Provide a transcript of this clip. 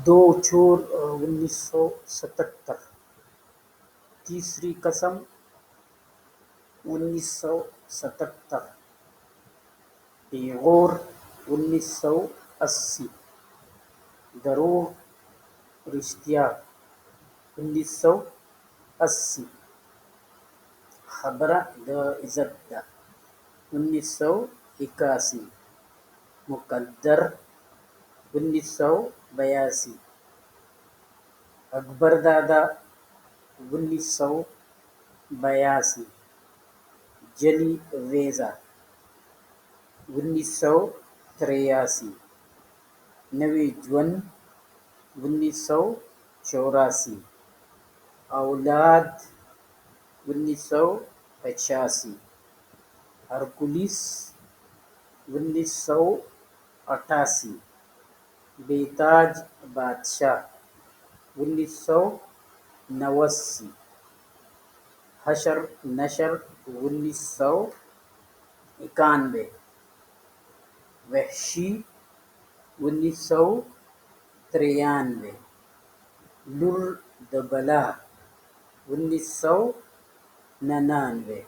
دو چور 1977، تیسری قسم 1977، پیغور 1980، دروغ رشتیا 1980، خبره د عزت ده 1981، مقدر 1982، اکبر دادا 1982، جلی ویزا 1983، نوی ژوند 1984، اولاد 1985، ہرکولس 1988، بیتاج بادشاہ 1989، حشر نشر 1991، وحشی 1993، لر د بلا 1999،